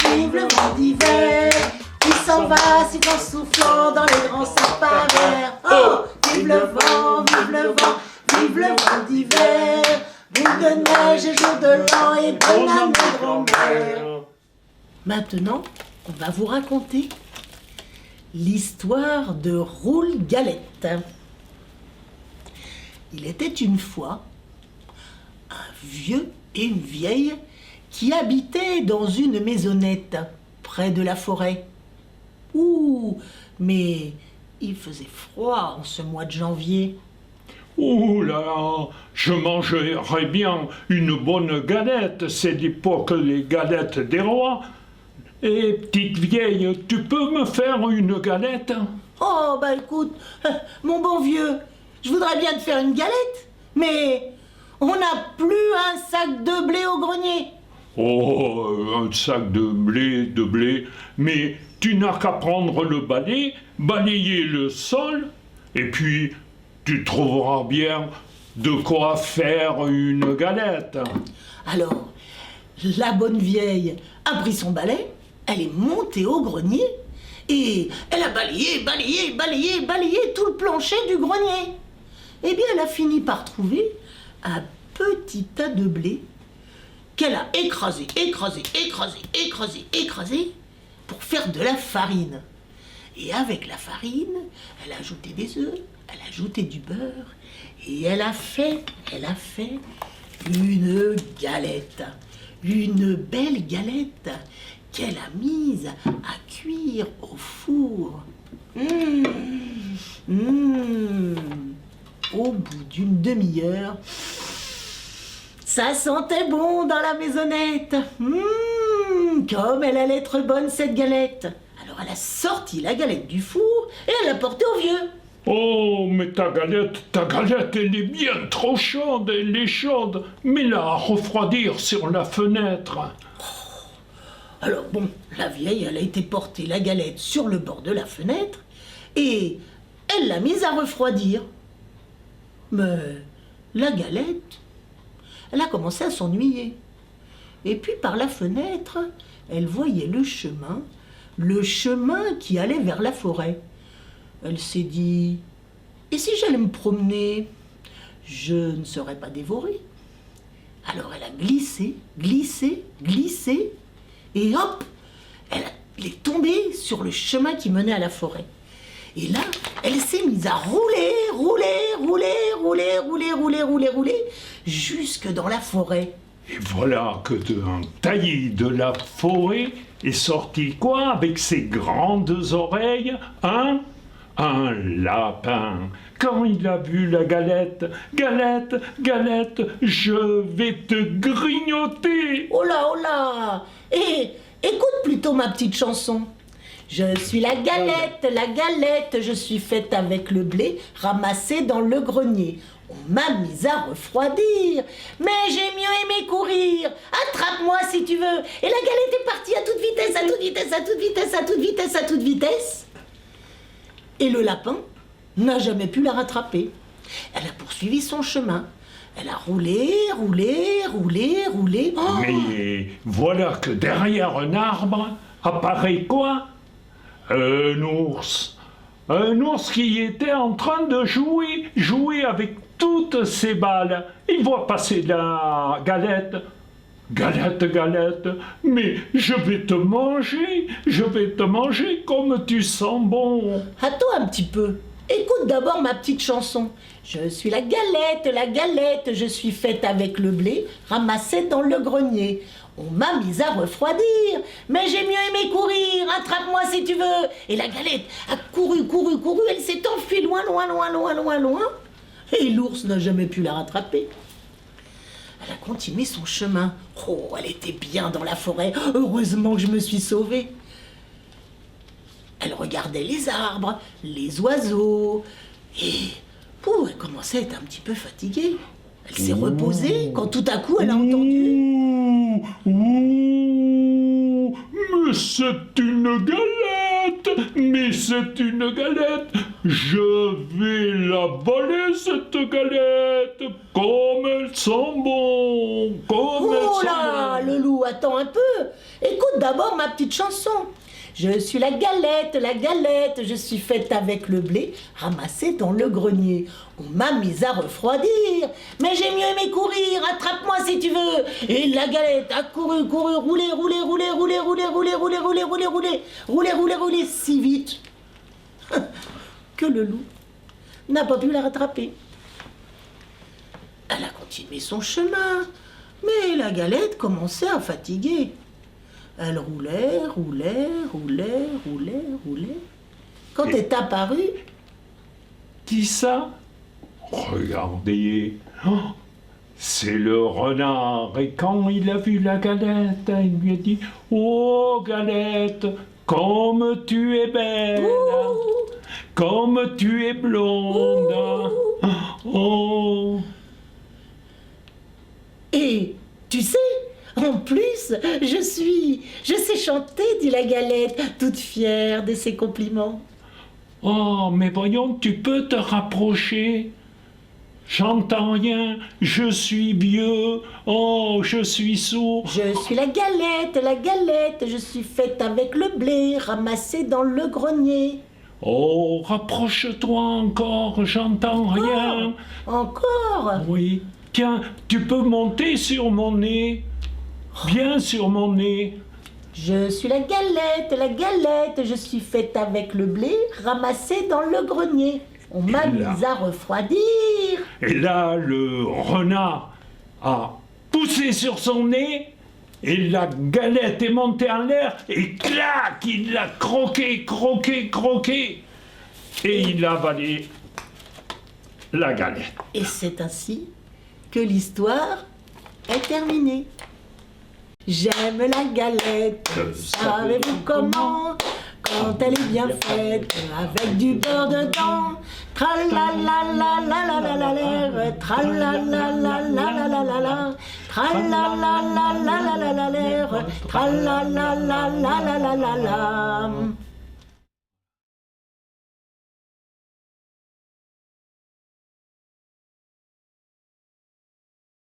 Vive le vent d'hiver, qui s'en va si en soufflant dans les grands sapins verts. Oh, vive le vent, vive le vent, vive le vent d'hiver, boule de neige et jour de l'an et bonne année grand-mère. Maintenant, on va vous raconter l'histoire de Roule Galette. Il était une fois un vieux et une vieille qui habitaient dans une maisonnette près de la forêt. Ouh, mais il faisait froid en ce mois de janvier. Ouh là là, je mangerais bien une bonne galette, c'est l'époque les galettes des rois. Et petite vieille, tu peux me faire une galette? Oh, bah écoute, mon bon vieux, je voudrais bien te faire une galette, mais on n'a plus un sac de blé au grenier. Oh, un sac de blé, mais tu n'as qu'à prendre le balai, balayer le sol, et puis tu trouveras bien de quoi faire une galette. Alors, la bonne vieille a pris son balai, elle est montée au grenier, et elle a balayé tout le plancher du grenier. Eh bien, elle a fini par trouver un petit tas de blé qu'elle a écrasé pour faire de la farine. Et avec la farine, elle a ajouté des œufs, elle a ajouté du beurre, et elle a fait une galette, une belle galette qu'elle a mise à cuire au four. Au bout d'une demi-heure, ça sentait bon dans la maisonnette. Comme elle allait être bonne cette galette. Alors elle a sorti la galette du four et elle l'a portée au vieux. Oh, mais ta galette, elle est bien trop chaude, elle est chaude. Mets-la à refroidir sur la fenêtre. Alors bon, la vieille, elle a été porter la galette sur le bord de la fenêtre et elle l'a mise à refroidir. Mais la galette, elle a commencé à s'ennuyer. Et puis par la fenêtre, elle voyait le chemin qui allait vers la forêt. Elle s'est dit, et si j'allais me promener, je ne serais pas dévorée. Alors elle a glissé, et hop, elle est tombée sur le chemin qui menait à la forêt. Et là, elle s'est mise à rouler, jusque dans la forêt. Et voilà que d'un taillis de la forêt est sorti quoi avec ses grandes oreilles? Un lapin. Quand il a vu la galette, galette, je vais te grignoter. Oh là, et écoute plutôt ma petite chanson. Je suis la galette, je suis faite avec le blé ramassé dans le grenier. On m'a mise à refroidir, mais j'ai mieux aimé courir. Attrape-moi si tu veux. Et la galette est partie à toute vitesse. Et le lapin n'a jamais pu la rattraper. Elle a poursuivi son chemin. Elle a roulé. Oh, mais voilà que derrière un arbre apparaît quoi? Un ours qui était en train de jouer avec toutes ses balles. Il voit passer la galette. Galette, mais je vais te manger comme tu sens bon. Attends un petit peu. Écoute d'abord ma petite chanson. Je suis la galette, je suis faite avec le blé ramassé dans le grenier. On m'a mise à refroidir, mais j'ai mieux aimé courir. Attrape-moi si tu veux. Et la galette a couru, elle s'est enfuie loin. Et l'ours n'a jamais pu la rattraper. Elle a continué son chemin. Oh, elle était bien dans la forêt. Heureusement que je me suis sauvée. Elle regardait les arbres, les oiseaux, et elle commençait à être un petit peu fatiguée. Elle s'est reposée quand tout à coup elle a entendu... ouh, mais c'est une galette, mais c'est une galette. Je vais la voler, cette galette, comme elles sont bonnes, comme elles Oh sont là, bonnes. le loup, attends un peu. Écoute d'abord ma petite chanson. Je suis la galette, je suis faite avec le blé ramassé dans le grenier. On m'a mise à refroidir, mais j'ai mieux aimé courir, attrape-moi si tu veux. Et la galette a couru, couru, roulé, roulé, roulé, roulé, roulé, roulé, roulé, roulé, roulé, roulé, roulé, roulé, roulé, si vite que le loup n'a pas pu la rattraper. Elle a continué son chemin, mais la galette commençait à fatiguer. Elle roulait, roulait, roulait, roulait, roulait. Quand est apparue, Qui ça? Regardez, oh, c'est le renard. Et quand il a vu la galette, il lui a dit: oh galette, comme tu es belle, comme tu es blonde. Oh, et tu sais, en plus, je sais chanter, dit la galette, toute fière de ses compliments. oh, mais voyons, tu peux te rapprocher. J'entends rien, je suis vieux, oh, je suis sourd. Je suis la galette, je suis faite avec le blé ramassé dans le grenier. Oh, rapproche-toi encore, j'entends rien. Encore. Oui, tiens, tu peux monter sur mon nez. Viens sur mon nez. Je suis la galette, je suis faite avec le blé ramassé dans le grenier. On m'a là. mise à refroidir. Et là, le renard a poussé sur son nez et la galette est montée en l'air et clac, il l'a croqué, croqué, croqué. Et il a avalé la galette. Et c'est ainsi que l'histoire est terminée. J'aime la galette, savez-vous comment? Quand elle est bien faite, avec du beurre dedans. Tralalalalalalalalalala, tralalalalalalala, tralalalalalalala, tralalalalalalala.